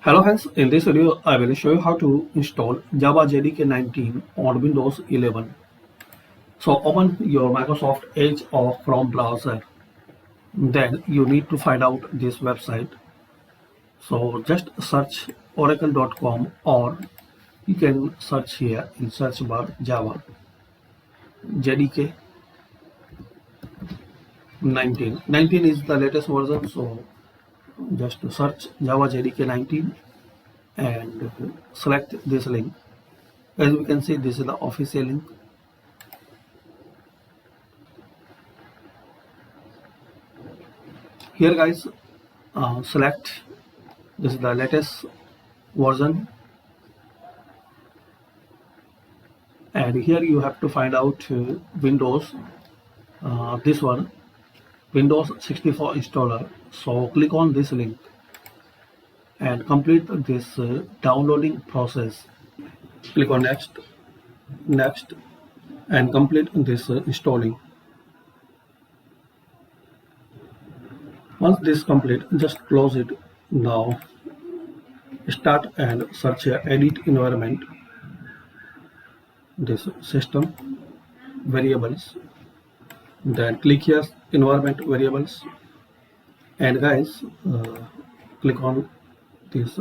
Hello friends, in this video I will show you how to install Java JDK 19 on Windows 11. So open your Microsoft Edge or Chrome browser. Then you need to find out this website. So just search oracle.com or you can search here in search bar Java JDK 19. 19 is the latest version, so just search Java JDK 19 and select this link. As we can see, this is the official link. Here guys, select this is the latest version, and here you have to find out Windows, this one, Windows 64 installer. So click on this link and complete this downloading process. Click on next, and complete this installing. Once this complete, just close it. Now start and search here edit environment, this system variables, then click here environment variables, and guys click on this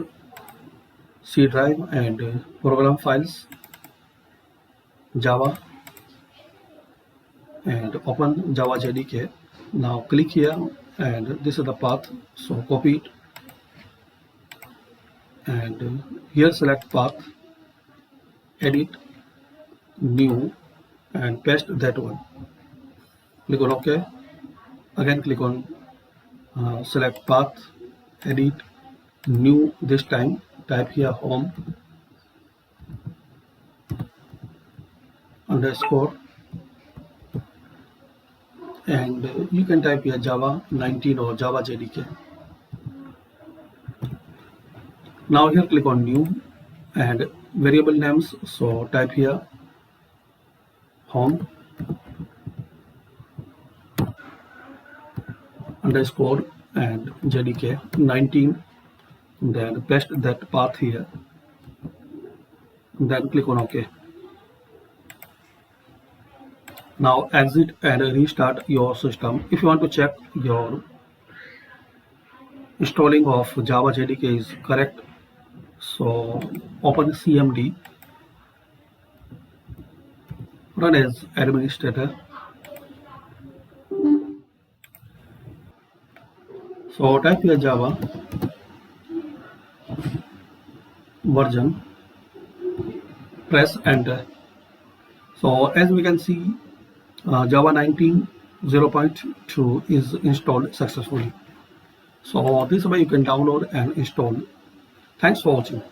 C drive and program files Java, and open Java JDK. Now click here, and this is the path, so copy it, and here select path, edit, new, and paste that one. Click on OK. Again click on select path, edit, new. This time type here home underscore, and you can type here Java 19 or Java JDK. Now here click on new and variable names, so type here home underscore and JDK 19, then paste that path here, then click on OK. Now exit and restart your system. If you want to check your installing of Java JDK is correct, so open CMD, run as administrator. So type here Java version, press enter. So as we can see, Java 19 0.2 is installed successfully. So this way you can download and install. Thanks for watching.